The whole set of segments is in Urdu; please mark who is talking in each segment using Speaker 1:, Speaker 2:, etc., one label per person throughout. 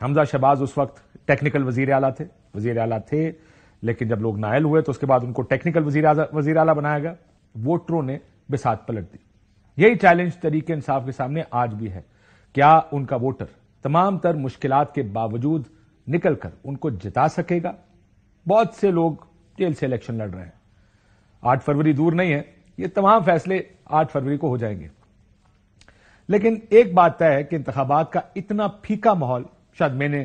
Speaker 1: حمزہ شہباز اس وقت ٹیکنیکل وزیر اعلیٰ تھے لیکن جب لوگ نائل ہوئے تو اس کے بعد ان کو ٹیکنیکل وزیر اعلیٰ بنایا گیا. ووٹروں نے بساط پلٹ دی. یہی چیلنج تحریک انصاف کے سامنے آج بھی ہے. کیا ان کا ووٹر تمام تر مشکلات کے باوجود نکل کر ان کو جتا سکے گا؟ بہت سے لوگ جیل سے الیکشن لڑ رہے ہیں. 8 فروری دور نہیں ہے, یہ تمام فیصلے 8 فروری کو ہو جائیں گے. لیکن ایک بات طے ہے کہ انتخابات کا اتنا پھیکا ماحول شاید میں نے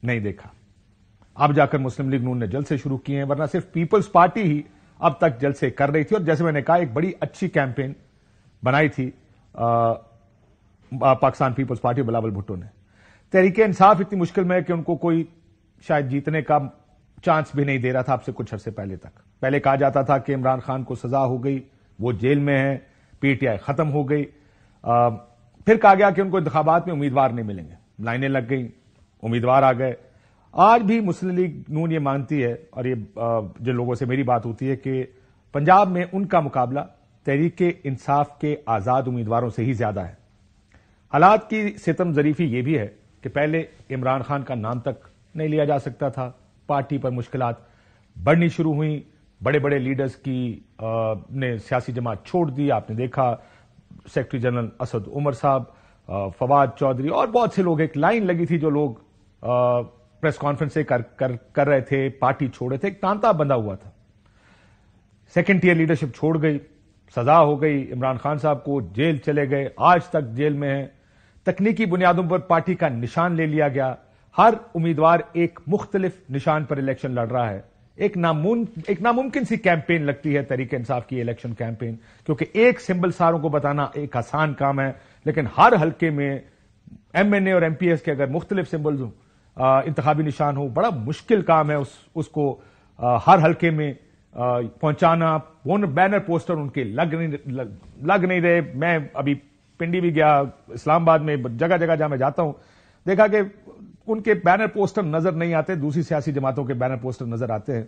Speaker 1: نہیں دیکھا. اب جا کر مسلم لیگ نون نے جلسے شروع کیے ہیں, ورنہ صرف پیپلز پارٹی ہی اب تک جلسے کر رہی تھی. اور جیسے میں نے کہا ایک بڑی اچھی کیمپین بنائی تھی پاکستان پیپلز پارٹی بلاول بھٹو نے. تحریک انصاف اتنی مشکل میں ہے کہ ان کو کوئی شاید جیتنے کا چانس بھی نہیں دے رہا تھا اب سے کچھ عرصے پہلے تک. پہلے کہا جاتا تھا کہ عمران خان کو سزا ہو گئی, وہ جیل میں ہیں, پی ٹی آئی ختم ہو گئی. پھر کہا گیا کہ ان کو انتخابات میں امیدوار نہیں ملیں گے, لائنیں لگ گئیں, امیدوار آ گئے. آج بھی مسلم لیگ نون یہ مانتی ہے, اور یہ جن لوگوں سے میری بات ہوتی ہے, کہ پنجاب میں ان کا مقابلہ تحریک انصاف کے آزاد امیدواروں سے ہی زیادہ ہے. حالات کی ستم ظریفی یہ بھی ہے کہ پہلے عمران خان کا نام تک نہیں لیا جا سکتا تھا, پارٹی پر مشکلات بڑھنی شروع ہوئیں, بڑے بڑے لیڈرز کی نے سیاسی جماعت چھوڑ دی. آپ نے دیکھا سیکرٹری جنرل اسد عمر صاحب, فواد چودھری اور بہت سے لوگ, ایک لائن لگی تھی جو لوگ پریس کانفرنس کر رہے تھے, پارٹی چھوڑ رہے تھے, ایک تانتا بندھا ہوا تھا. سیکنڈ ٹیئر لیڈرشپ چھوڑ گئی, سزا ہو گئی, عمران خان صاحب کو جیل چلے گئے, آج تک جیل میں ہیں. تکنیکی بنیادوں پر پارٹی کا نشان لے لیا گیا. ہر امیدوار ایک مختلف نشان پر الیکشن لڑ رہا ہے. ایک ناممکن سی کیمپین لگتی ہے تحریک انصاف کی الیکشن کیمپین, کیونکہ ایک سمبل ساروں کو بتانا ایک آسان کام ہے, لیکن ہر حلقے میں ایم این اے اور ایم پی ایس کے اگر مختلف سمبلز ہوں, انتخابی نشان ہو, بڑا مشکل کام ہے اس کو ہر حلقے میں پہنچانا. بینر پوسٹر ان کے لگ نہیں رہے. میں ابھی پنڈی بھی گیا, اسلام آباد میں جگہ جگہ جہاں میں جاتا ہوں دیکھا کہ ان کے بینر پوسٹر نظر نہیں آتے, دوسری سیاسی جماعتوں کے بینر پوسٹر نظر آتے ہیں.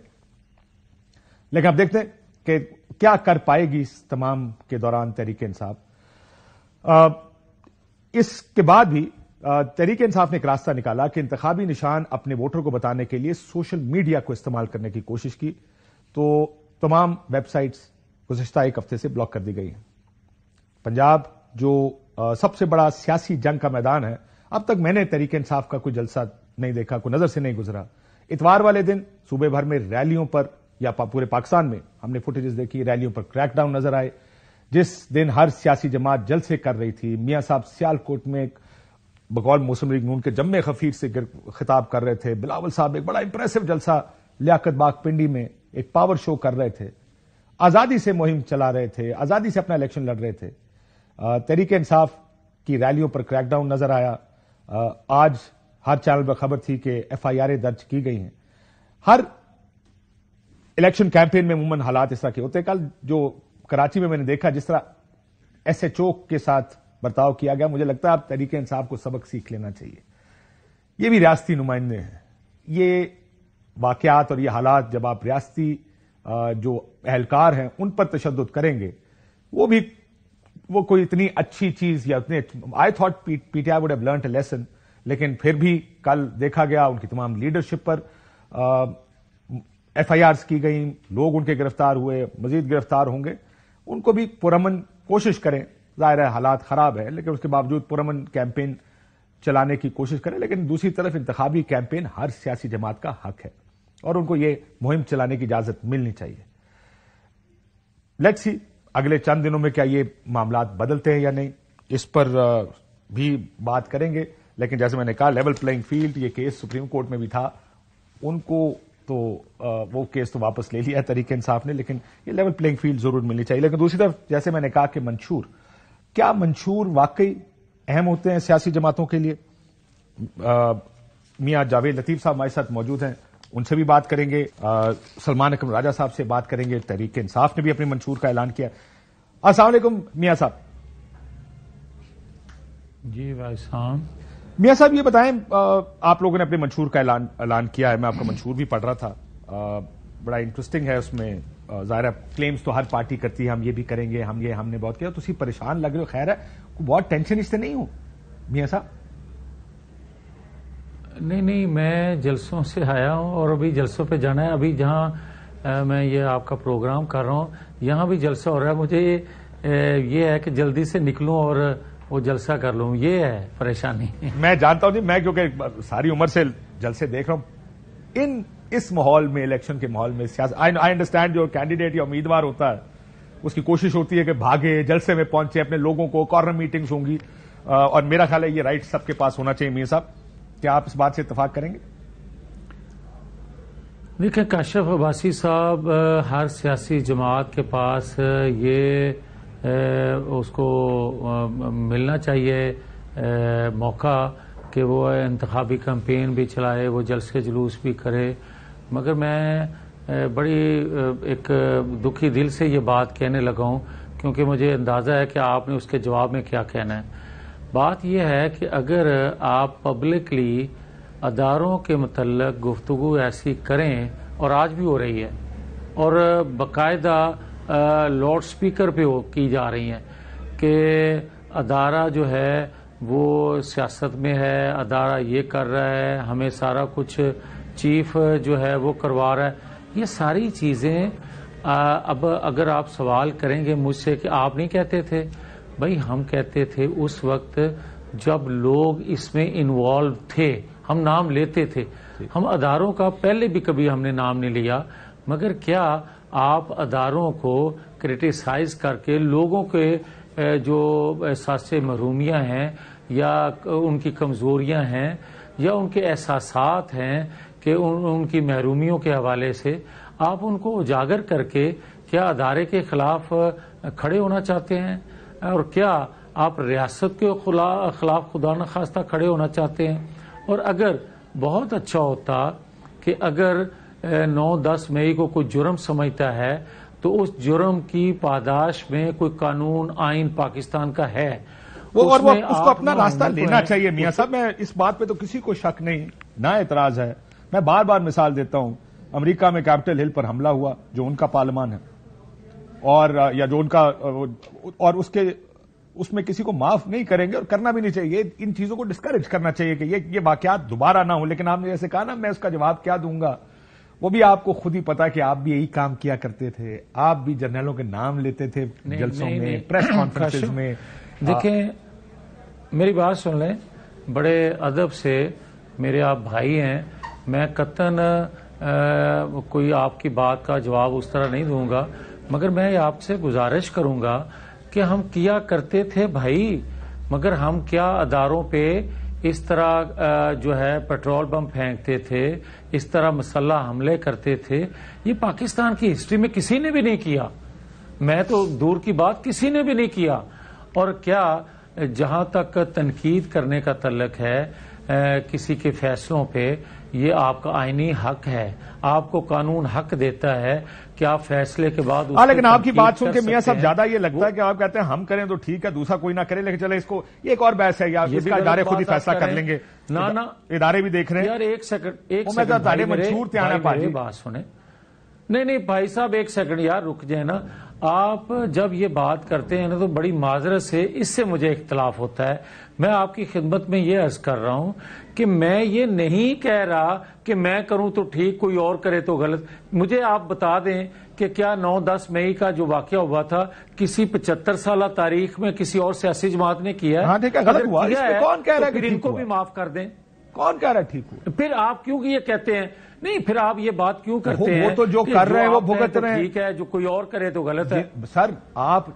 Speaker 1: لیکن اب دیکھتے ہیں کہ کیا کر پائے گی اس تمام کے دوران تحریک انصاف. اس کے بعد بھی تحریک انصاف نے ایک راستہ نکالا کہ انتخابی نشان اپنے ووٹر کو بتانے کے لیے سوشل میڈیا کو استعمال کرنے کی کوشش کی, تو تمام ویب سائٹس گزشتہ ایک ہفتے سے بلاک کر دی گئی ہیں. پنجاب جو سب سے بڑا سیاسی جنگ کا میدان ہے, اب تک میں نے تحریک انصاف کا کوئی جلسہ نہیں دیکھا, کوئی نظر سے نہیں گزرا. اتوار والے دن صوبے بھر میں ریلیوں پر, یا پورے پاکستان میں ہم نے فوٹیجز دیکھی, ریلیوں پر کریک ڈاؤن نظر آئے. جس دن ہر سیاسی جماعت جلسے کر رہی تھی, میاں صاحب سیالکوٹ میں بقول مسلم لیگ نون کے جمع خفیر سے خطاب کر رہے تھے, بلاول صاحب ایک بڑا امپریسو جلسہ لیاقت باغ پنڈی میں ایک پاور شو کر رہے تھے, آزادی سے مہم چلا رہے تھے, آزادی سے اپنا الیکشن لڑ رہے تھے. تحریک انصاف کی ریلیوں پر کریک ڈاؤن نظر آیا. آج ہر چینل پر خبر تھی کہ ایف آئی آر درج کی گئی ہیں. ہر الیکشن کیمپین میں عموماً حالات اس طرح کے ہوتے ہیں. کل جو کراچی میں میں نے دیکھا جس طرح ایس ایچ او کے ساتھ برتاؤ کیا گیا, مجھے لگتا ہے اب تحریک انصاف کو سبق سیکھ لینا چاہیے. یہ بھی ریاستی نمائندے ہیں. یہ واقعات اور یہ حالات جب آپ ریاستی جو اہلکار ہیں ان پر تشدد کریں گے, وہ کوئی اتنی اچھی چیز یا اتنے I thought P T I would have learned a lesson, لیکن پھر بھی کل دیکھا گیا ان کی تمام لیڈرشپ پر ایف آئی آرز کی گئیں, لوگ ان کے گرفتار ہوئے, مزید گرفتار ہوں گے. ان کو بھی پرامن کوشش کریں, ظاہر ہے حالات خراب ہے لیکن اس کے باوجود پرامن کیمپین چلانے کی کوشش کریں. لیکن دوسری طرف انتخابی کیمپین ہر سیاسی جماعت کا حق ہے اور ان کو یہ مہم چلانے کی اجازت ملنی چاہیے. لیٹس سی اگلے چند دنوں میں کیا یہ معاملات بدلتے ہیں یا نہیں, اس پر بھی بات کریں گے. لیکن جیسے میں نے کہا لیول پلئنگ فیلڈ, یہ کیس سپریم کورٹ میں بھی تھا, ان کو تو وہ کیس تو واپس لے لیا تحریک انصاف نے, لیکن یہ لیول پلئنگ فیلڈ ضرور ملنی چاہیے. لیکن دوسری طرف جیسے میں نے کہا کہ منشور, کیا منشور واقعی اہم ہوتے ہیں سیاسی جماعتوں کے لیے؟ میاں جاوید لطیف صاحب ہمارے ساتھ موجود ہیں, ان سے بھی بات کریں گے. سلمان اکرم راجہ صاحب سے بات کریں گے. تحریک انصاف نے بھی اپنے منشور کا اعلان کیا. السلام علیکم میاں صاحب.
Speaker 2: جی بھائی صاحب.
Speaker 1: میاں صاحب یہ بتائیں, آپ لوگوں نے اپنے منشور کا اعلان کیا ہے, میں آپ کا منشور بھی پڑھ رہا تھا, بڑا انٹرسٹنگ ہے. اس میں ظاہر کلیمز تو ہر پارٹی کرتی ہے, ہم یہ بھی کریں گے, ہم نے بہت کیا. تو اسی پریشان لگ رہے ہو, خیر ہے, بہت ٹینشن اس سے نہیں ہو میاں صاحب؟
Speaker 2: نہیں میں جلسوں سے آیا ہوں اور ابھی جلسوں پہ جانا ہے. ابھی جہاں میں یہ آپ کا پروگرام کر رہا ہوں یہاں بھی جلسہ ہو رہا ہے. مجھے یہ ہے کہ جلدی سے نکلوں اور وہ جلسہ کر لوں, یہ ہے پریشانی.
Speaker 1: میں جانتا ہوں جی, میں کیونکہ ساری عمر سے جلسے دیکھ رہا ہوں اس ماحول میں, الیکشن کے ماحول میں سیاست, آئی انڈرسٹینڈ جو کینڈیڈیٹ یا امیدوار ہوتا ہے اس کی کوشش ہوتی ہے کہ بھاگے, جلسے میں پہنچے, اپنے لوگوں کو, کارنر میٹنگز ہوں گی, اور میرا خیال ہے یہ رائٹ سب کے پاس ہونا چاہیے. میاں صاحب, کیا آپ اس بات سے اتفاق کریں گے؟
Speaker 2: دیکھیں کاشف عباسی صاحب, ہر سیاسی جماعت کے پاس یہ اس کو ملنا چاہیے موقع کہ وہ انتخابی کمپین بھی چلائے, وہ جلسے جلوس بھی کرے. مگر میں بڑی ایک دکھی دل سے یہ بات کہنے لگا ہوں کیونکہ مجھے اندازہ ہے کہ آپ نے اس کے جواب میں کیا کہنا ہے. بات یہ ہے کہ اگر آپ پبلکلی اداروں کے متعلق گفتگو ایسی کریں, اور آج بھی ہو رہی ہے, اور باقاعدہ لاؤڈ اسپیکر پہ کی جا رہی ہیں کہ ادارہ جو ہے وہ سیاست میں ہے, ادارہ یہ کر رہا ہے, ہمیں سارا کچھ چیف جو ہے وہ کروا رہا ہے, یہ ساری چیزیں اب اگر آپ سوال کریں گے مجھ سے کہ آپ نہیں کہتے تھے, بھائی ہم کہتے تھے اس وقت جب لوگ اس میں انوالو تھے, ہم نام لیتے تھے. ہم اداروں کا پہلے بھی کبھی ہم نے نام نہیں لیا, مگر کیا آپ اداروں کو کرٹیسائز کر کے لوگوں کے جو احساس محرومیاں ہیں یا ان کی کمزوریاں ہیں یا ان کے احساسات ہیں کہ ان کی محرومیوں کے حوالے سے آپ ان کو اجاگر کر کے کیا ادارے کے خلاف کھڑے ہونا چاہتے ہیں, اور کیا آپ ریاست کے خلاف خدا نخواستہ کھڑے ہونا چاہتے ہیں؟ اور اگر بہت اچھا ہوتا کہ اگر 9-10 مئی کو کوئی جرم سمجھتا ہے تو اس جرم کی پاداش میں کوئی قانون آئین پاکستان کا ہے,
Speaker 1: وہ اس کو اپنا راستہ لینا چاہیے. میاں صاحب, میں اس بات پہ تو کسی کو شک نہیں, نہ اعتراض ہے. میں بار بار مثال دیتا ہوں, امریکہ میں کیپٹل ہل پر حملہ ہوا جو ان کا پارلیمان ہے, اور یا جو ان کا, اور اس میں کسی کو معاف نہیں کریں گے اور کرنا بھی نہیں چاہیے. ان چیزوں کو ڈسکریج کرنا چاہیے کہ یہ واقعات دوبارہ نہ ہوں. لیکن آپ نے جیسے کہا نا, میں اس کا جواب کیا دوں گا, وہ بھی آپ کو خود ہی پتا کہ آپ بھی یہی کام کیا کرتے تھے. آپ بھی جرنیلوں کے نام لیتے تھے جلسوں میں, پریس کانفرنسز میں.
Speaker 2: دیکھیں میری بات سن لیں, بڑے ادب سے, میرے آپ بھائی ہیں, میں قطعاً کوئی آپ کی بات کا جواب اس طرح نہیں دوں گا, مگر میں آپ سے گزارش کروں گا کہ ہم کیا کرتے تھے بھائی, مگر ہم کیا اداروں پہ اس طرح جو ہے پیٹرول بم پھینکتے تھے, اس طرح مسلح حملے کرتے تھے, یہ پاکستان کی ہسٹری میں کسی نے بھی نہیں کیا. میں تو دور کی بات, کسی نے بھی نہیں کیا. اور کیا جہاں تک تنقید کرنے کا تعلق ہے کسی کے فیصلوں پہ, یہ آپ کا آئینی حق ہے, آپ کو قانون حق دیتا ہے کہ آپ فیصلے کے بعد.
Speaker 1: لیکن آپ کی بات سن کے میاں صاحب زیادہ یہ لگتا ہے کہ آپ کہتے ہیں ہم کریں تو ٹھیک ہے, دوسرا کوئی نہ کرے, لیکن چلے اس کو یہ ایک اور بحث ہے, یا اس کا ادارے خود ہی فیصلہ کر لیں گے.
Speaker 2: نہ
Speaker 1: ادارے بھی دیکھ رہے ہیں.
Speaker 2: یار ایک سیکنڈ میری بات سنیں. نہیں بھائی صاحب ایک سیکنڈ یار رک جائیں نا. آپ جب یہ بات کرتے ہیں نا تو بڑی معذرت سے اس سے مجھے اختلاف ہوتا ہے. میں آپ کی خدمت میں یہ عرض کر رہا ہوں کہ میں یہ نہیں کہہ رہا کہ میں کروں تو ٹھیک, کوئی اور کرے تو غلط. مجھے آپ بتا دیں کہ کیا 9-10 مئی کا جو واقعہ ہوا تھا کسی 75 سالہ تاریخ میں کسی اور سیاسی جماعت نے کیا ہے؟
Speaker 1: غلط ہوا ہے, کون کہہ رہا ہے
Speaker 2: کہ ان کو بھی معاف کر دیں؟
Speaker 1: کون کہہ رہا ہے ٹھیک ہوا؟
Speaker 2: پھر آپ کیوں یہ کہتے ہیں؟ نہیں پھر آپ یہ بات کیوں کرتے ہیں؟
Speaker 1: وہ تو جو کر رہے ہیں وہ بھگت رہے ہیں.
Speaker 2: ٹھیک ہے, جو کوئی اور کرے تو غلط ہے.
Speaker 1: سر آپ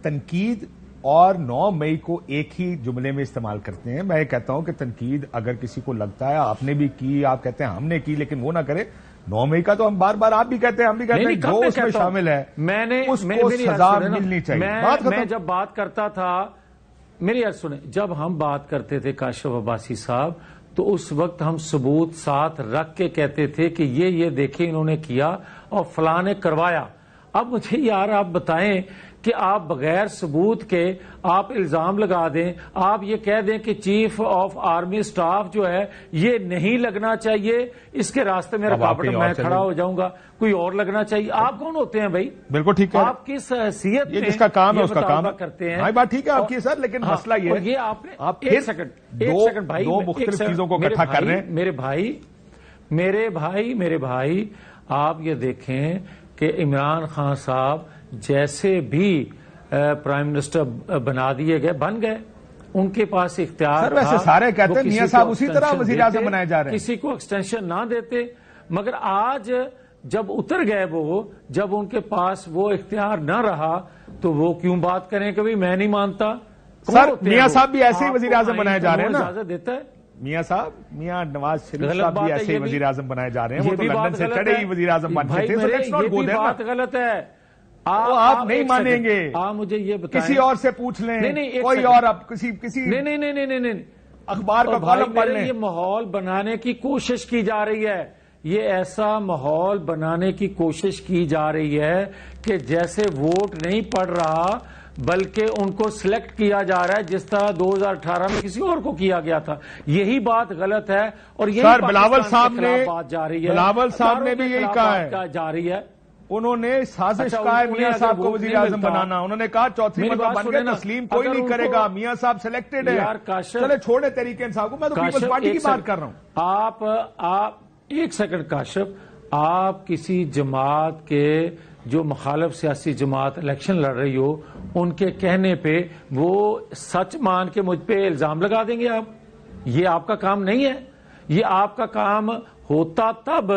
Speaker 1: تنقید اور 9 مئی کو ایک ہی جملے میں استعمال کرتے ہیں. میں کہتا ہوں کہ تنقید اگر کسی کو لگتا ہے آپ نے بھی کی, آپ کہتے ہیں ہم نے کی, لیکن وہ نہ کرے. 9 مئی کا تو ہم بار بار, آپ بھی کہتے ہیں ہم بھی کہتے ہیں, جو اس میں شامل ہے اس کو سزا ملنی چاہیے.
Speaker 2: میں جب بات کرتا تھا, میری عرض سنیں, جب ہم بات کرتے تھے کاشف عباسی صاحب تو اس وقت ہم ثبوت ساتھ رکھ کے کہتے تھے کہ یہ دیکھیں انہوں نے کیا اور فلاں نے کروایا. اب مجھے یار آپ بتائیں کہ آپ بغیر ثبوت کے آپ الزام لگا دیں، آپ یہ کہہ دیں کہ چیف آف آرمی سٹاف جو ہے یہ نہیں لگنا چاہیے، اس کے راستے میں رکاوٹ میں کھڑا ہو جاؤں گا، کوئی اور لگنا چاہیے. آپ کون ہوتے ہیں بھائی؟
Speaker 1: بالکل ٹھیک ہے،
Speaker 2: آپ کس حیثیت میں
Speaker 1: جس کا کام ہے اس کا کام
Speaker 2: کرتے ہیں؟
Speaker 1: ہاں بات ٹھیک ہے آپ کی سر، لیکن مسئلہ یہ
Speaker 2: یہ آپ نے
Speaker 1: ایک سیکنڈ بھائی، دو مختلف چیزوں کو اکٹھا کر رہے ہیں.
Speaker 2: میرے بھائی آپ یہ دیکھیں کہ عمران خان صاحب جیسے بھی پرائم منسٹر بنا دیے گئے، بن گئے، ان کے پاس اختیار
Speaker 1: تھا. ویسے سارے کہتے ہیں میاں صاحب اسی طرح وزیر اعظم بنائے جا رہے ہیں،
Speaker 2: کسی کو ایکسٹینشن نہ دیتے، مگر آج جب اتر گئے وہ، جب ان کے پاس وہ اختیار نہ رہا تو وہ کیوں بات کریں کہ بھئی میں نہیں مانتا؟
Speaker 1: سر میاں صاحب بھی ایسے ہی وزیر اعظم بنائے جا رہے ہیں نا،
Speaker 2: اجازت دیتا ہے
Speaker 1: میاں صاحب، میاں نواز شریف صاحب بھی ایسے ہی وزیر اعظم بنائے جا رہے ہیں، وہ تو لندن سے چڑھے ہی وزیر اعظم بن گئے تھے.
Speaker 2: یہ بھی بات غلط ہے،
Speaker 1: آپ نہیں مانیں گے.
Speaker 2: آپ مجھے یہ بتائیں،
Speaker 1: کسی اور سے پوچھ لیں، کوئی اور اب کسی
Speaker 2: نہیں
Speaker 1: اخبار کا کالم پڑھ لیں.
Speaker 2: یہ ماحول بنانے کی کوشش کی جا رہی ہے، یہ ایسا ماحول بنانے کی کوشش کی جا رہی ہے کہ جیسے ووٹ نہیں پڑ رہا بلکہ ان کو سلیکٹ کیا جا رہا ہے جس طرح 2018 میں کسی اور کو کیا گیا تھا. یہی بات غلط ہے اور یہی
Speaker 1: بلاول صاحب نے
Speaker 2: بات جا رہی ہے،
Speaker 1: بلاول صاحب نے بھی یہی کہا ہے،
Speaker 2: جا رہی ہے.
Speaker 1: انہوں نے سازش کا ہے میاں صاحب کو وزیر اعظم بنانا. انہوں نے کہا چوتھی مرتبہ بن گئے، تسلیم کوئی نہیں کرے گا، میاں صاحب سلیکٹڈ ہے. چلے چھوڑے تحریک انصاف کو، میں تو پیپلز پارٹی کی بات کر رہا ہوں.
Speaker 2: آپ ایک سیکنڈ کاشف، آپ کسی جماعت کے جو مخالف سیاسی جماعت الیکشن لڑ رہی ہو ان کے کہنے پہ وہ سچ مان کے مجھ پہ الزام لگا دیں گے آپ؟ یہ آپ کا کام نہیں ہے. یہ آپ کا کام ہوتا تب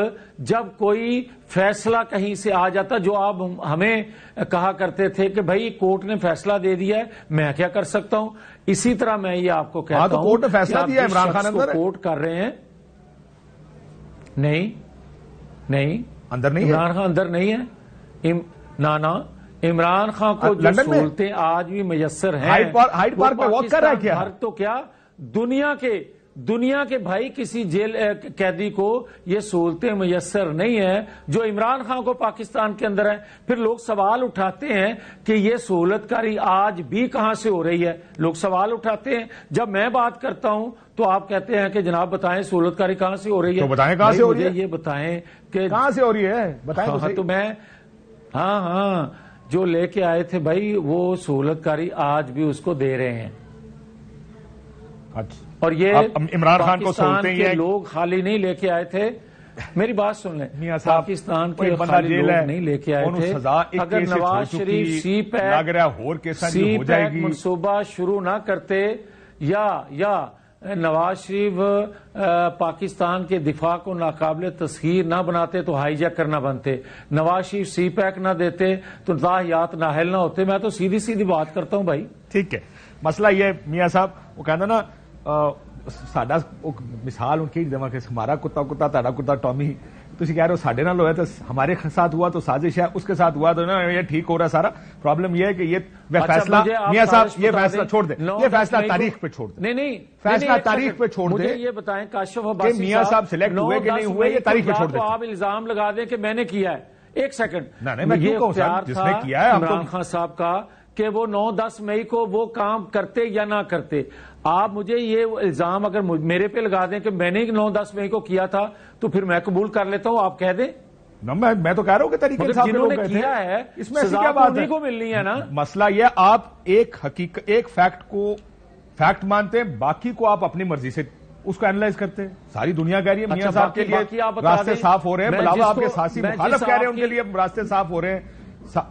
Speaker 2: جب کوئی فیصلہ کہیں سے آ جاتا، جو آپ ہمیں کہا کرتے تھے کہ بھائی کورٹ نے فیصلہ دے دیا ہے، میں کیا کر سکتا ہوں. اسی طرح میں یہ آپ کو کہتا ہوں،
Speaker 1: کورٹ نے فیصلہ دیا، عمران خان اندر
Speaker 2: کوٹ کر رہے ہیں. نہیں
Speaker 1: اندر نہیں،
Speaker 2: عمران خان اندر نہیں ہے. نانا عمران خان کو جو سہولتیں آج بھی میسر ہیں،
Speaker 1: ہائیڈ پارک میں واک کر رہا ہے کیا؟
Speaker 2: تو کیا دنیا کے بھائی کسی جیل قیدی کو یہ سہولتیں میسر نہیں ہیں جو عمران خان کو پاکستان کے اندر ہے. پھر لوگ سوال اٹھاتے ہیں کہ یہ سہولت کاری آج بھی کہاں سے ہو رہی ہے. لوگ سوال اٹھاتے ہیں، جب میں بات کرتا ہوں تو آپ کہتے ہیں کہ جناب بتائیں سہولت کاری کہاں سے ہو رہی ہے.
Speaker 1: تو بتائیں کہاں سے ہو رہی ہے،
Speaker 2: یہ بتائیں کہ
Speaker 1: کہاں سے ہو رہی ہے، بتائیں
Speaker 2: تو میں ہاں جو لے کے آئے تھے بھائی وہ سہولت کاری آج بھی اس کو دے رہے ہیں. اور یہ
Speaker 1: عمران خان کو
Speaker 2: سہولتیں یہ لوگ خالی نہیں لے کے آئے تھے. میری بات سن لیں، پاکستان کے خالی لوگ نہیں لے کے آئے تھے. اگر نواز شریف سی پیک منصوبہ شروع نہ کرتے یا نواز شریف پاکستان کے دفاع کو ناقابل تسخیر نہ بناتے تو ہائی جیک کرنا بنتے. نواز شریف سی پیک نہ دیتے تو تاحیات نااہل نہ ہوتے. میں تو سیدھی بات کرتا ہوں بھائی.
Speaker 1: ٹھیک ہے، مسئلہ یہ میاں صاحب وہ کہنا نا ساڈا مثال ان کی جمع کہ ہمارا کتا تاڑا کتا ٹامی، تسی کہہ رہے ہو ساڈے نال ہوا تو ہمارے ساتھ ہوا تو سازش ہے، اس کے ساتھ ہوا تو نا یہ ٹھیک ہو رہا سارا. پرابلم یہ ہے کہ یہ فیصلہ میاں صاحب یہ فیصلہ چھوڑ دیں، یہ فیصلہ تاریخ پہ چھوڑ دیں.
Speaker 2: نہیں
Speaker 1: فیصلہ تاریخ پہ چھوڑ دیں.
Speaker 2: یہ بتائیں کاشف
Speaker 1: کہ میاں صاحب سلیکٹ ہوئے کہ نہیں ہوئے، یہ تاریخ پہ چھوڑ دیں.
Speaker 2: آپ الزام لگا دیں کہ میں نے کیا ہے. ایک سیکنڈ،
Speaker 1: میں کیوں کہوں صاحب جس نے کیا ہے
Speaker 2: عمران خان صاحب کا کہ وہ 9-10 مئی کو وہ کام کرتے یا نہ کرتے. آپ مجھے یہ الزام اگر میرے پہ لگا دیں کہ میں نے 9-10 مئی کو کیا تھا تو پھر میں قبول کر لیتا ہوں. آپ کہہ دیں.
Speaker 1: میں تو کہہ رہا ہوں کہ طریقے سے
Speaker 2: جنہوں نے کیا ہے
Speaker 1: اس میں کیا بات ہے
Speaker 2: کو ملنی ہے نا.
Speaker 1: مسئلہ یہ آپ ایک فیکٹ کو فیکٹ مانتے ہیں، باقی کو آپ اپنی مرضی سے اس کو اینالائز کرتے ہیں. ساری دنیا کہہ رہی ہے میاں صاحب کے لیے راستے صاف ہو رہے ہیں، بلاوا آپ کے سیاسی مخالف کہہ رہے ہیں ان کے لیے راستے صاف ہو رہے ہیں.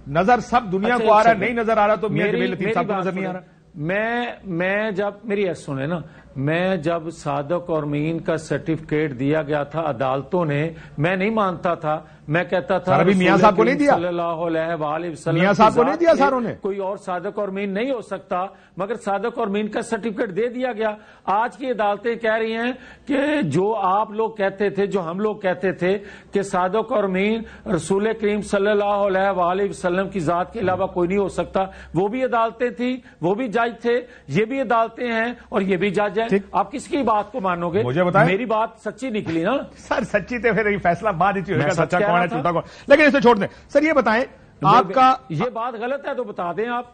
Speaker 1: نظر سب دنیا کو آ رہا ہے، نہیں نظر آ رہا تو میاں جمیل لطیف صاحب کو نظر نہیں آ رہا.
Speaker 2: میں جب میری ایس سنیں نا، میں جب صادق اور معین کا سرٹیفکیٹ دیا گیا تھا عدالتوں نے، میں نہیں مانتا تھا. میں کہتا تھا
Speaker 1: ابھی میاں صاحب کو نہیں دیا،
Speaker 2: صلی اللہ علیہ وآلہ وسلم
Speaker 1: میاں صاحب کو نہیں دیا ساروں نے.
Speaker 2: کوئی اور صادق اور معین نہیں ہو سکتا، مگر صادق اور معین کا سرٹیفکیٹ دے دیا گیا. آج کی عدالتیں کہہ رہی ہیں کہ جو آپ لوگ کہتے تھے، جو ہم لوگ کہتے تھے کہ صادق اور معین رسول کریم صلی اللہ علیہ وآلہ وسلم کی ذات کے علاوہ کوئی نہیں ہو سکتا، وہ بھی عدالتیں تھیں، وہ بھی جج تھے، یہ بھی عدالتیں ہیں اور یہ بھی جج ہیں. آپ کس کی بات کو مانو گے؟
Speaker 1: مجھے بتائیں،
Speaker 2: میری بات سچی نکلی نا
Speaker 1: سر. سچی تو پھر فیصلہ بعد ہی ہوگا، سچا کون ہے جھوٹا کون. لیکن اسے چھوڑ دیں. سر یہ بتائیں آپ کا
Speaker 2: یہ بات غلط ہے تو بتا دیں آپ.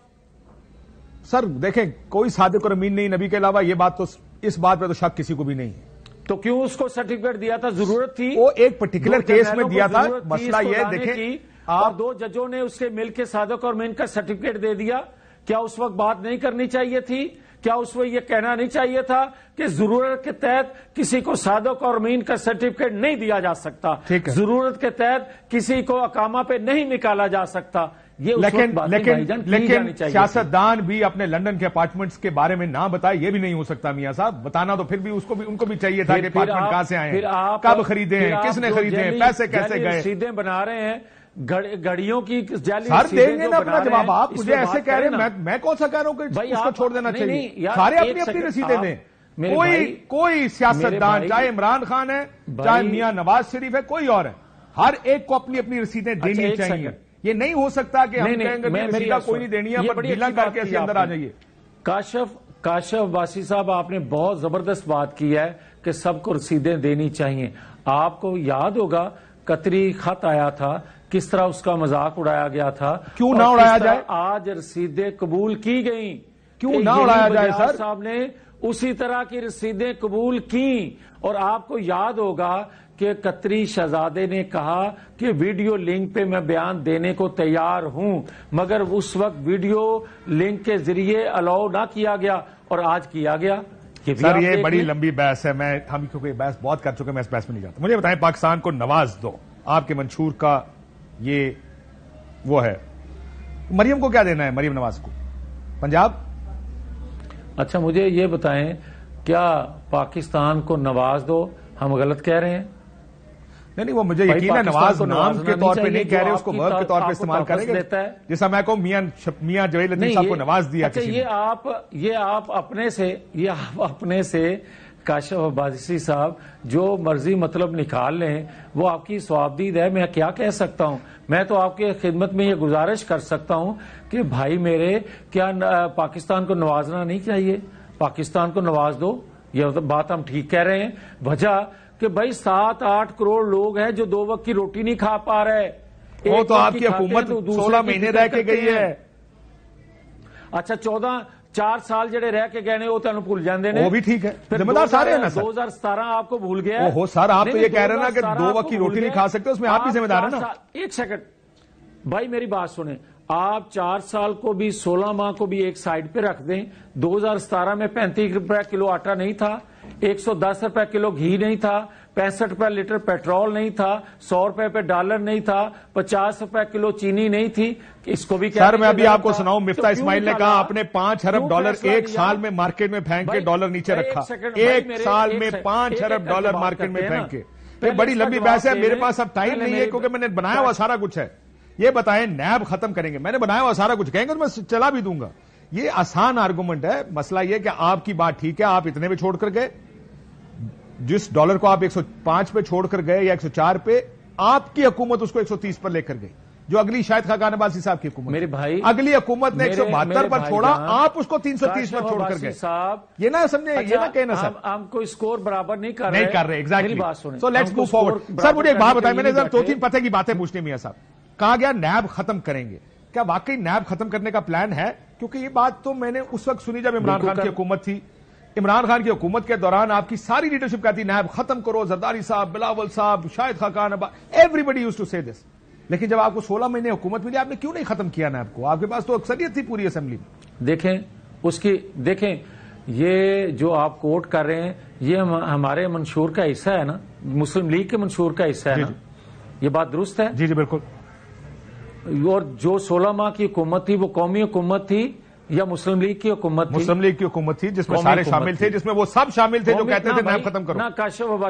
Speaker 1: سر دیکھیں کوئی صادق اور امین نہیں نبی کے علاوہ، یہ بات تو اس بات پہ تو شک کسی کو بھی نہیں ہے.
Speaker 2: تو کیوں اس کو سرٹیفکیٹ دیا تھا؟ ضرورت تھی.
Speaker 1: وہ ایک پرٹیکولر کیس میں دیا تھا. مسئلہ یہ دیکھیں
Speaker 2: آپ 2 ججوں نے اس سے مل کے صادق اور امین کا سرٹیفکیٹ دے دیا. کیا اس وقت بات نہیں کرنی چاہیے تھی؟ کیا اس وقت یہ کہنا نہیں چاہیے تھا کہ ضرورت کے تحت کسی کو صادق اور امین کا سرٹیفکیٹ نہیں دیا جا سکتا، ضرورت کے تحت کسی کو اقامہ پہ نہیں نکالا جا سکتا؟ یہ
Speaker 1: لیکن سیاستدان بھی اپنے لندن کے اپارٹمنٹس کے بارے میں نہ بتائے، یہ بھی نہیں ہو سکتا میاں صاحب. بتانا تو پھر بھی ان کو بھی چاہیے تھا کہ اپارٹمنٹ کہاں سے آئے ہیں، کب خریدے ہیں، کس نے خریدے ہیں، پیسے کیسے گئے.
Speaker 2: رسیدیں بنا رہے ہیں گھڑیوں کی جعلی
Speaker 1: سر دیں گے نا اپنا جواب. آپ مجھے ایسے کہہ رہے ہیں، میں کون سا کہہ رہا ہوں کہ اس کو چھوڑ دینا چاہیے. سارے اپنی اپنی رسیدیں دیں. کوئی سیاستدان چاہے عمران خان ہے، چاہے میاں نواز شریف ہے، کوئی اور ہے، ہر ایک کو اپنی اپنی رسیدیں دینی چاہیے. یہ نہیں ہو سکتا کہ ہم کہیں گے رسیدہ کوئی نہیں دینی ہے پر ڈھیلا کر کے اندر آ جائیے.
Speaker 2: کاشف عباسی صاحب، آپ نے بہت زبردست بات کی ہے کہ سب کو رسیدیں دینی چاہیے. آپ کو یاد ہوگا قطری خط آیا تھا، کس طرح اس کا مذاق اڑایا گیا تھا.
Speaker 1: کیوں نہ اڑایا جائے؟
Speaker 2: آج رسیدیں قبول کی گئیں.
Speaker 1: کیوں نہ اڑایا جائے سر؟
Speaker 2: صاحب نے اسی طرح کی رسیدیں قبول کی. اور آپ کو یاد ہوگا کہ قطری شہزادے نے کہا کہ ویڈیو لنک پہ میں بیان دینے کو تیار ہوں، مگر اس وقت ویڈیو لنک کے ذریعے الاؤ نہ کیا گیا اور آج کیا گیا.
Speaker 1: سر یہ بڑی لمبی بحث ہے، ہم کیونکہ بحث بہت کر چکے، میں اس بحث میں نہیں جاتا. مجھے بتائیں پاکستان کو نواز دو، آپ کے منشور کا یہ وہ ہے. مریم کو کیا دینا ہے؟ مریم نواز کو پنجاب.
Speaker 2: اچھا مجھے یہ بتائیں، کیا پاکستان کو نواز دو ہم غلط کہہ رہے ہیں؟
Speaker 1: نہیں وہ مجھے یقین ہے نواز نام کے طور پہ نہیں کہہ رہے، اس کو ورب کے طور پہ استعمال کریں گے. جیسا میں کہوں میاں جویل الدین صاحب کو نواز دیا.
Speaker 2: یہ آپ اپنے سے کاشف عباسی صاحب جو مرضی مطلب نکال لیں، وہ آپ کی ثوابدید ہے. میں کیا کہہ سکتا ہوں؟ میں تو آپ کے خدمت میں یہ گزارش کر سکتا ہوں کہ بھائی میرے، کیا پاکستان کو نوازنا نہیں چاہیے؟ پاکستان کو نواز دو. یہ بات ہم ٹھیک کہہ رہے ہیں. وجہ کہ بھائی 7-8 کروڑ لوگ ہیں جو 2 وقت کی روٹی نہیں کھا پا رہے.
Speaker 1: وہ تو آپ کی حکومت 16 مہینے رہ کے گئی ہے.
Speaker 2: اچھا 4 سال جڑے رہ کے گئے وہ تمہیں بھول جاندے نے.
Speaker 1: وہ بھی ٹھیک ہے، ذمہ دار سارے ہیں نا سر.
Speaker 2: 2017 آپ کو بھول گیا.
Speaker 1: وہ سر آپ تو یہ کہہ رہے ہیں نا کہ 2 وقت کی روٹی نہیں کھا سکتے، اس میں آپ بھی ذمہ دار ہیں نا.
Speaker 2: ایک سیکنڈ بھائی میری بات سنیں. آپ 4 سال کو بھی 16 ماہ کو بھی ایک سائڈ پہ رکھ دیں. 2017 میں 35 روپے کلو آٹا نہیں تھا، 110 روپے کلو گھی نہیں تھا، 65 روپے لیٹر پیٹرول نہیں تھا، 100 روپے پہ ڈالر نہیں تھا، 50 روپے کلو چینی نہیں تھی. اس کو بھی
Speaker 1: سر میں ابھی آپ کو سناؤں، مفتاح اسماعیل نے کہا اپنے 5 ارب ڈالر ایک سال میں مارکیٹ میں پھینک کے ڈالر نیچے رکھا. ایک سال میں 5 ارب ڈالر مارکیٹ میں پھینک کے. یہ بڑی لمبی بحث ہے، میرے پاس اب ٹائم نہیں ہے کیونکہ میں نے بنایا ہوا سارا کچھ ہے. یہ بتائیں نیب ختم کریں گے، میں نے بنایا ہوا سارا کچھ، کہیں گے تو میں چلا بھی دوں گا. یہ آسان آرگومنٹ ہے. مسئلہ یہ کہ آپ کی بات ٹھیک ہے، آپ اتنے پہ چھوڑ کر گئے، جس ڈالر کو آپ 105 پہ چھوڑ کر گئے یا 104 پہ، آپ کی حکومت اس کو 130 پر لے کر گئی، جو اگلی شاید خاقان عباسی صاحب کی حکومت.
Speaker 2: میرے بھائی
Speaker 1: اگلی حکومت نے 172 پر چھوڑا، آپ اس کو 330 پر چھوڑ کر گئے. یہ نہ سمجھے، یہ نہ کہنا سر
Speaker 2: ہم کوئی سکور برابر نہیں کر رہے.
Speaker 1: Exactly. So let's move forward. Sir مجھے ایک بات بتائیں، میں نے 2-3 پتے کی باتیں پوچھنی میاں صاحب. کہا گیا نیب ختم کریں گے، کیا واقعی نیب ختم کرنے کا پلان ہے؟ کیونکہ یہ بات تو میں نے اس وقت سنی جب عمران خان کی حکومت تھی. عمران خان کی حکومت کے دوران آپ کی ساری لیڈرشپ کہتی نیب ختم کرو، زرداری صاحب، بلاول صاحب، Shahid Khaqan, everybody used to say this. لیکن جب آپ کو 16 مہینے حکومت ملی، آپ نے کیوں نہیں ختم کیا نیب کو؟ آپ کے پاس تو اکثریت تھی پوری اسمبلی میں.
Speaker 2: دیکھیں یہ جو آپ کوٹ کر رہے ہیں یہ ہمارے منشور کا حصہ ہے نا، مسلم لیگ کے منشور کا حصہ ہے نا. یہ بات درست ہے؟
Speaker 1: جی جی بالکل.
Speaker 2: اور جو 16 ماہ کی حکومت تھی وہ قومی حکومت تھی یا مسلم لیگ کی حکومت تھی؟
Speaker 1: مسلم لیگ کی حکومت تھی، جس میں سارے شامل تھے، جس میں وہ سب شامل تھے جو کہتے تھے نیب ختم کرو.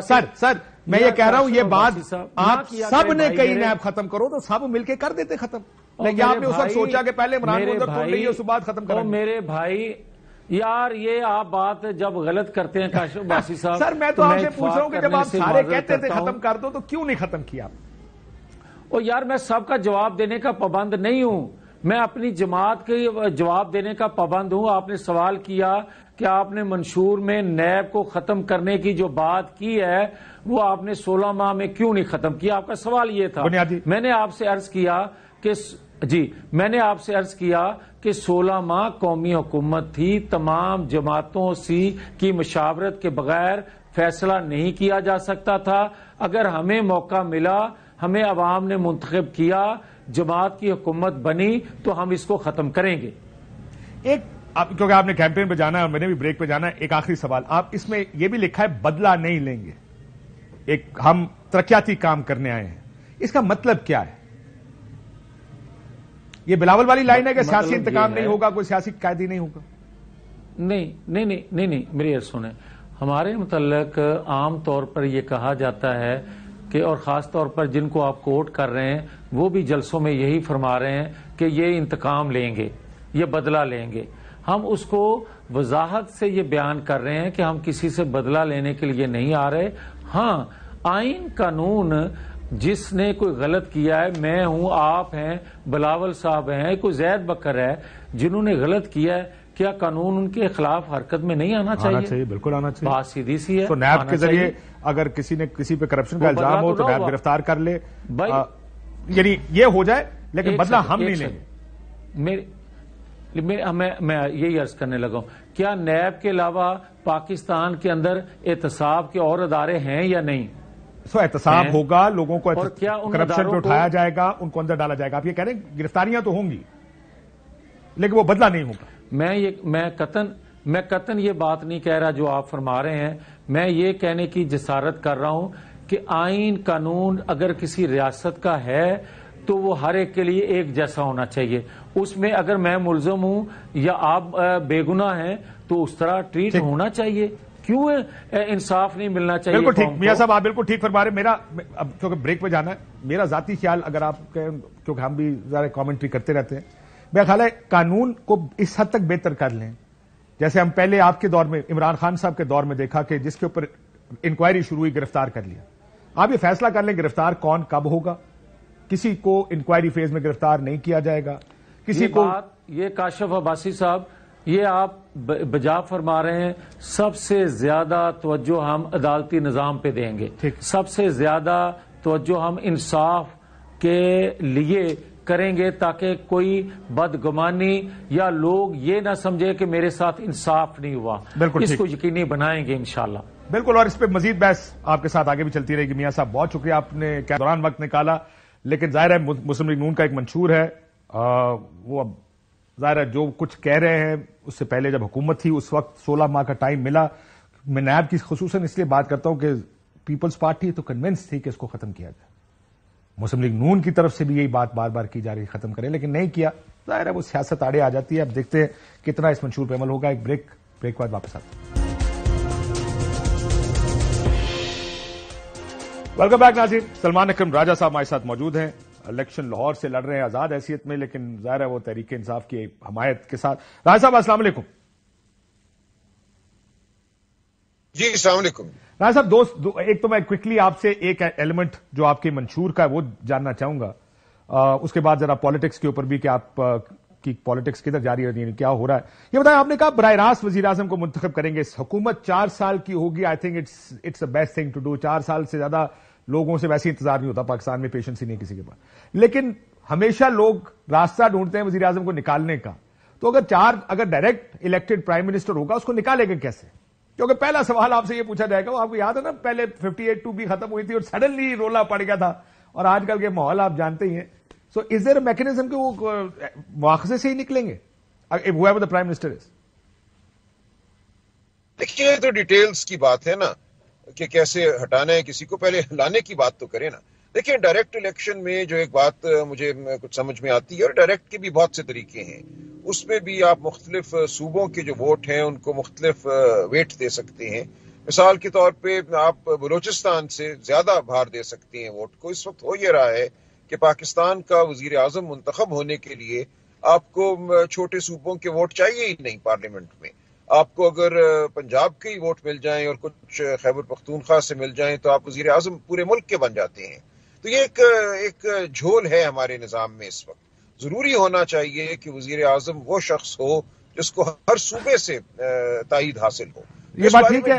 Speaker 1: سر میں یہ کہہ رہا ہوں، یہ بات آپ سب نے کہی نیب ختم کرو تو سب مل کے کر دیتے ختم. لیکن آپ نے اس وقت سوچا کہ پہلے عمران کو اندر کھول لیں گے، اس کے بعد ختم کریں گے.
Speaker 2: میرے بھائی یار یہ آپ بات جب غلط کرتے ہیں کاشف عباسی صاحب.
Speaker 1: سر میں تو آپ سے پوچھ رہا ہوں کہ جب آپ سارے کہتے تھے ختم کر دو تو کیوں نہیں ختم کیا؟
Speaker 2: اور یار میں سب کا جواب دینے کا پابند نہیں ہوں، میں اپنی جماعت کے جواب دینے کا پابند ہوں. آپ نے سوال کیا کہ آپ نے منشور میں نیب کو ختم کرنے کی جو بات کی ہے وہ آپ نے 16 ماہ میں کیوں نہیں ختم کیا؟ آپ کا سوال یہ تھا. میں نے آپ سے عرض کیا کہ جی میں نے آپ سے عرض کیا کہ 16 ماہ قومی حکومت تھی، تمام جماعتوں کی مشاورت کے بغیر فیصلہ نہیں کیا جا سکتا تھا. اگر ہمیں موقع ملا، ہمیں عوام نے منتخب کیا، جماعت کی حکومت بنی تو ہم اس کو ختم کریں گے.
Speaker 1: کیونکہ آپ نے کیمپین پہ جانا ہے اور میں نے بھی بریک پہ جانا ہے، ایک آخری سوال. آپ اس میں یہ بھی لکھا ہے بدلہ نہیں لیں گے، ہم ترقیاتی کام کرنے آئے ہیں، اس کا مطلب کیا ہے؟ یہ بلاول والی لائن ہے کہ سیاسی انتقام نہیں ہوگا، کوئی سیاسی قیدی نہیں ہوگا؟
Speaker 2: نہیں میری عرض سنیں. ہمارے متعلق عام طور پر یہ کہا جاتا ہے کہ، اور خاص طور پر جن کو آپ کوٹ کر رہے ہیں وہ بھی جلسوں میں یہی فرما رہے ہیں کہ یہ انتقام لیں گے، یہ بدلہ لیں گے. ہم اس کو وضاحت سے یہ بیان کر رہے ہیں کہ ہم کسی سے بدلہ لینے کے لیے نہیں آ رہے. ہاں آئین قانون جس نے کوئی غلط کیا ہے، میں ہوں، آپ ہیں، بلاول صاحب ہیں، کوئی زید بکر ہے، جنہوں نے غلط کیا ہے، کیا قانون ان کے خلاف حرکت میں نہیں آنا چاہیے؟
Speaker 1: بالکل آنا چاہیے.
Speaker 2: بات سیدھی سی ہے.
Speaker 1: تو نیب کے ذریعے اگر کسی نے کسی پہ کرپشن کا الزام ہو تو نیب گرفتار کر لے، یعنی یہ ہو جائے، لیکن بدلہ ہم نہیں لیں گے.
Speaker 2: میں یہی عرض کرنے لگا ہوں، کیا نیب کے علاوہ پاکستان کے اندر احتساب کے اور ادارے ہیں یا نہیں؟
Speaker 1: احتساب ہوگا، لوگوں کو کرپشن پہ اٹھایا جائے گا، ان کو اندر ڈالا جائے گا. آپ یہ کہہ رہے ہیں گرفتاریاں تو ہوں گی لیکن وہ بدلہ نہیں ہوگا.
Speaker 2: میں قطعاً یہ بات نہیں کہہ رہا جو آپ فرما رہے ہیں. میں یہ کہنے کی جسارت کر رہا ہوں کہ آئین قانون اگر کسی ریاست کا ہے تو وہ ہر ایک کے لیے ایک جیسا ہونا چاہیے. اس میں اگر میں ملزم ہوں یا آپ بے گناہ ہیں تو اس طرح ٹریٹ ہونا چاہیے. کیوں انصاف نہیں ملنا چاہیے؟
Speaker 1: بالکل ٹھیک میاں صاحب، آپ بالکل ٹھیک فرما رہے. میرا اب کیونکہ بریک پہ جانا ہے، میرا ذاتی خیال اگر آپ کیونکہ ہم بھی ذرا کامنٹری کرتے رہتے ہیں، میرا خیال ہے قانون کو اس حد تک بہتر کر لیں جیسے ہم پہلے آپ کے دور میں عمران خان صاحب کے دور میں دیکھا کہ جس کے اوپر انکوائری شروع ہوئی گرفتار کر لیا. آپ یہ فیصلہ کر لیں گرفتار کون کب ہوگا، کسی کو انکوائری فیز میں گرفتار نہیں کیا جائے گا، کسی کو.
Speaker 2: یہ کاشف عباسی صاحب، یہ آپ بجا فرما رہے ہیں. سب سے زیادہ توجہ ہم عدالتی نظام پہ دیں گے، سب سے زیادہ توجہ ہم انصاف کے لیے کریں گے تاکہ کوئی بدگمانی یا لوگ یہ نہ سمجھے کہ میرے ساتھ انصاف نہیں ہوا. اس کو یقینی بنائیں گے انشاءاللہ.
Speaker 1: بالکل، اور اس پہ مزید بحث آپ کے ساتھ آگے بھی چلتی رہے گی. میاں صاحب بہت شکریہ، آپ نے دوران وقت نکالا، لیکن ظاہر ہے مسلم لیگ نون کا ایک منشور ہے، وہ اب ظاہر ہے جو کچھ کہہ رہے ہیں اس سے پہلے جب حکومت تھی اس وقت 16 ماہ کا ٹائم ملا. میں نیب کی خصوصاً اس لیے بات کرتا ہوں کہ پیپلز پارٹی تو کنونس تھی کہ اس کو ختم کیا جائے. مسلم لیگ نون کی طرف سے بھی یہی بات بار بار کی جا رہی ختم کریں، لیکن نہیں کیا. ظاہر ہے وہ سیاست آڑے آ جاتی ہے. اب دیکھتے ہیں کتنا اس منشور پہ عمل ہوگا. ایک بریک بعد واپس آتے ہیں. ویلکم بیک ناظرین. سلمان اکرم راجہ صاحب ہمارے ساتھ موجود ہیں. الیکشن لاہور سے لڑ رہے ہیں آزاد حیثیت میں، لیکن ظاہر ہے وہ تحریک انصاف کی حمایت کے ساتھ. راجہ صاحب السلام علیکم.
Speaker 3: جی السلام علیکم.
Speaker 1: راجہ صاحب ایک تو میں کوئکلی آپ سے ایک ایلیمنٹ جو آپ کے منشور کا ہے وہ جاننا چاہوں گا، اس کے بعد ذرا پالیٹکس کے اوپر بھی کہ آپ کی پالیٹکس کدھر جاری ہے، کیا ہو رہا ہے. یہ بتائیں، آپ نے کہا براہ راست وزیر اعظم کو منتخب کریں گے. حکومت 4 سال کی ہوگی. I think it's the best thing to do. 4 سال سے زیادہ لوگوں سے ویسے انتظار نہیں ہوتا، پاکستان میں پیشنس ہی نہیں کسی کے پاس. لیکن ہمیشہ لوگ راستہ ڈھونڈتے ہیں وزیر اعظم کو نکالنے کا. تو اگر ڈائریکٹ الیکٹڈ پرائم منسٹر ہوگا اس کو نکالے گا کیسے؟ کیونکہ پہلا سوال آپ سے یہ پوچھا جائے گا، وہ آپ کو یاد ہے نا، پہلے 58-2 بھی ختم ہوئی تھی اور سڈنلی رولا پڑ گیا تھا، اور آج کل کے ماحول آپ جانتے ہی ہیں. سو از دیر اے میکینزم کہ وہ مواخذے سے ہی نکلیں گے whoever the prime minister is؟
Speaker 3: دیکھیے تو ڈیٹیلز کی بات ہے نا کہ کیسے ہٹانا ہے کسی کو، پہلے لانے کی بات تو کریں نا. دیکھیں ڈائریکٹ الیکشن میں جو ایک بات مجھے کچھ سمجھ میں آتی ہے، اور ڈائریکٹ کے بھی بہت سے طریقے ہیں، اس میں بھی آپ مختلف صوبوں کے جو ووٹ ہیں ان کو مختلف ویٹ دے سکتے ہیں. مثال کے طور پہ آپ بلوچستان سے زیادہ بھار دے سکتے ہیں ووٹ کو. اس وقت ہو یہ رہا ہے کہ پاکستان کا وزیر اعظم منتخب ہونے کے لیے آپ کو چھوٹے صوبوں کے ووٹ چاہیے ہی نہیں پارلیمنٹ میں. آپ کو اگر پنجاب کے ہی ووٹ مل جائیں اور کچھ خیبر پختونخوا سے مل جائیں تو آپ وزیر اعظم پورے ملک کے بن جاتے ہیں. تو یہ ایک جھول ہے ہمارے نظام میں. اس وقت ضروری ہونا چاہیے کہ وزیر اعظم وہ شخص ہو جس کو ہر صوبے سے تائید حاصل ہو.
Speaker 1: یہ بات ٹھیک ہے.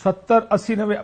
Speaker 1: 70, 80, 90,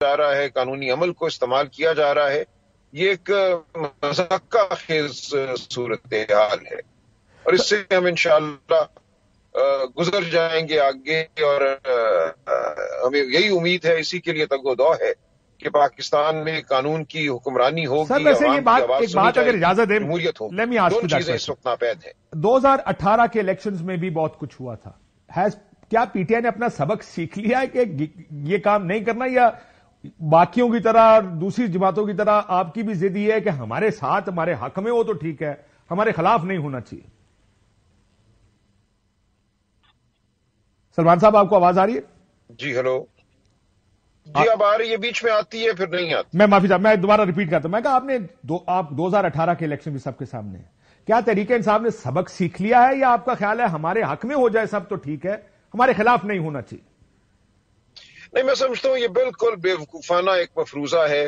Speaker 3: جا رہا ہے، قانونی عمل کو استعمال کیا جا رہا ہے، یہ ایک مضحکہ خیز صورتحال ہے، اور اس سے ہم انشاءاللہ گزر جائیں گے آگے، اور ہمیں یہی امید ہے، اسی کے لیے تگ و دو ہے کہ پاکستان میں قانون کی حکمرانی ہوگی،
Speaker 1: سر ویسے یہ
Speaker 3: عوام کی
Speaker 1: بات
Speaker 3: آواز
Speaker 1: ایک
Speaker 3: سنی
Speaker 1: بات
Speaker 3: جائے
Speaker 1: اگر
Speaker 3: گی،
Speaker 1: اجازت دیں،
Speaker 3: جمہوریت ہوگی،
Speaker 1: let me ask you
Speaker 3: دونوں
Speaker 1: that
Speaker 3: چیزیں اس
Speaker 1: question.
Speaker 3: وقت ناپید ہیں۔
Speaker 1: 2018 کے الیکشنز میں بھی بہت کچھ ہوا تھا، کیا پی ٹی آئی نے اپنا سبق سیکھ لیا ہے کہ یہ کام نہیں کرنا، یا باقیوں کی طرح دوسری جماعتوں کی طرح آپ کی بھی ضد یہ ہے کہ ہمارے ساتھ ہمارے حق میں ہو تو ٹھیک ہے، ہمارے خلاف نہیں ہونا چاہیے؟ سلمان صاحب آپ کو آواز آ رہی ہے؟
Speaker 3: جی ہلو، جی اب آ رہی ہے، بیچ میں آتی ہے پھر نہیں آتی۔
Speaker 1: میں معافی چاہتا، میں دوبارہ ریپیٹ کرتا ہوں، میں کہا آپ 2018 کے الیکشن بھی سب کے سامنے ہیں، کیا تحریک انصاف نے سبق سیکھ لیا ہے، یا آپ کا خیال ہے ہمارے حق میں ہو جائے سب تو ٹھیک ہے، ہمارے خلاف نہیں ہونا چاہیے؟
Speaker 3: نہیں، میں سمجھتا ہوں یہ بالکل بے وقوفانہ ایک مفروضہ ہے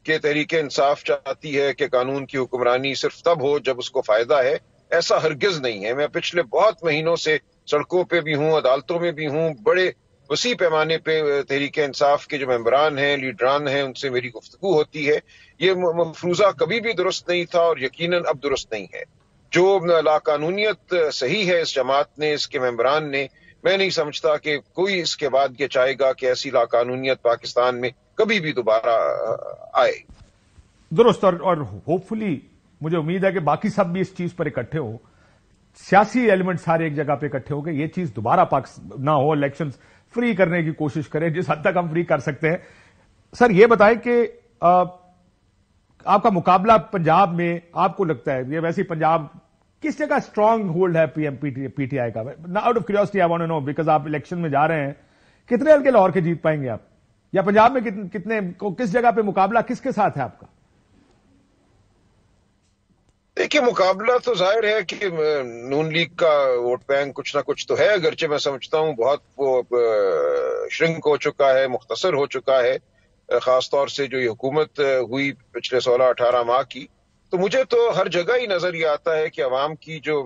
Speaker 3: کہ تحریک انصاف چاہتی ہے کہ قانون کی حکمرانی صرف تب ہو جب اس کو فائدہ ہے۔ ایسا ہرگز نہیں ہے۔ میں پچھلے بہت مہینوں سے سڑکوں پہ بھی ہوں، عدالتوں میں بھی ہوں، بڑے وسیع پیمانے پہ تحریک انصاف کے جو ممبران ہیں، لیڈران ہیں، ان سے میری گفتگو ہوتی ہے۔ یہ مفروضہ کبھی بھی درست نہیں تھا اور یقیناً اب درست نہیں ہے۔ جو لاقانونیت صحیح ہے اس جماعت نے، اس کے ممبران نے، میں نہیں سمجھتا کہ کوئی اس کے بعد یہ چاہے گا کہ ایسی لاقانونیت پاکستان میں کبھی بھی دوبارہ آئے۔
Speaker 1: درست، اور ہوپ فلی مجھے امید ہے کہ باقی سب بھی اس چیز پر اکٹھے ہو، سیاسی ایلیمنٹ سارے ایک جگہ پہ اکٹھے ہو کہ یہ چیز دوبارہ نہ ہو، الیکشن فری کرنے کی کوشش کریں جس حد تک ہم فری کر سکتے ہیں۔ سر یہ بتائیں کہ آپ کا مقابلہ پنجاب میں آپ کو لگتا ہے، یہ ویسے پنجاب کس جگہ اسٹرانگ ہولڈ ہے پی ٹی آئی کا؟ Out of curiosity I want to know, because آپ الیکشن میں جا رہے ہیں، کتنے ہلکے لاہور کے جیت پائیں گے آپ، یا پنجاب میں کتنے، کس جگہ پہ مقابلہ کس کے ساتھ ہے آپ کا؟
Speaker 3: دیکھیے، مقابلہ تو ظاہر ہے کہ نون لیگ کا ووٹ بینک کچھ نہ کچھ تو ہے، اگرچہ میں سمجھتا ہوں بہت وہ شرنک ہو چکا ہے، مختصر ہو چکا ہے، خاص طور سے جو یہ حکومت ہوئی پچھلے 16-18 ماہ کی، تو مجھے تو ہر جگہ ہی نظر یہ آتا ہے کہ عوام کی جو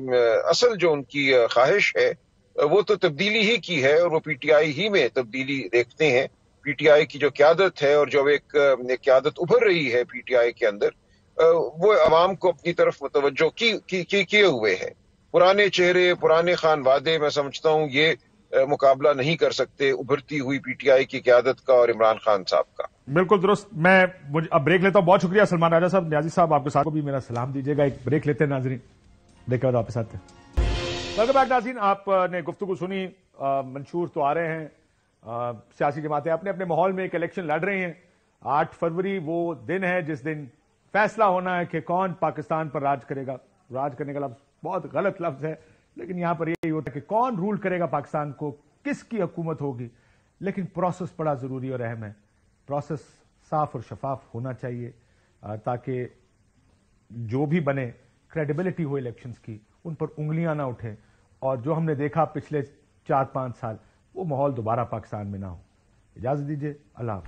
Speaker 3: اصل جو ان کی خواہش ہے وہ تو تبدیلی ہی کی ہے، اور وہ پی ٹی آئی ہی میں تبدیلی دیکھتے ہیں۔ پی ٹی آئی کی جو قیادت ہے، اور جو ایک قیادت ابھر رہی ہے پی ٹی آئی کے اندر، وہ عوام کو اپنی طرف متوجہ کیے ہوئے ہے۔ پرانے چہرے، پرانے خان وعدے، میں سمجھتا ہوں یہ مقابلہ نہیں کر سکتے ابھرتی ہوئی پی ٹی آئی کی قیادت کا اور عمران خان صاحب کا۔
Speaker 1: بالکل درست۔ میں اب بریک لیتا ہوں، بہت شکریہ سلمان راجہ صاحب، نیازی صاحب آپ کے ساتھ کو بھی میرا سلام دیجیے گا۔ ایک بریک لیتے ہیں ناظرین، بریک کے بعد واپس آتے ہیں۔ ویلکم بیک ناظرین، آپ نے گفتگو سنی، منشور تو آ رہے ہیں، سیاسی جماعتیں اپنے اپنے ماحول میں ایک الیکشن لڑ رہی ہیں۔ 8 فروری وہ دن ہے جس دن فیصلہ ہونا ہے کہ کون پاکستان پر راج کرے گا۔ راج کرنے کا لفظ بہت غلط لفظ ہے، لیکن یہاں پر یہی ہوتا ہے کہ کون رول کرے گا پاکستان کو، کس کی حکومت ہوگی، لیکن پروسیس بڑا ضروری اور اہم ہے۔ پروسیس صاف اور شفاف ہونا چاہیے تاکہ جو بھی بنے کریڈیبلٹی ہو الیکشنز کی، ان پر انگلیاں نہ اٹھیں، اور جو ہم نے دیکھا پچھلے 4-5 سال وہ ماحول دوبارہ پاکستان میں نہ ہو۔ اجازت دیجیے، اللہ حافظ۔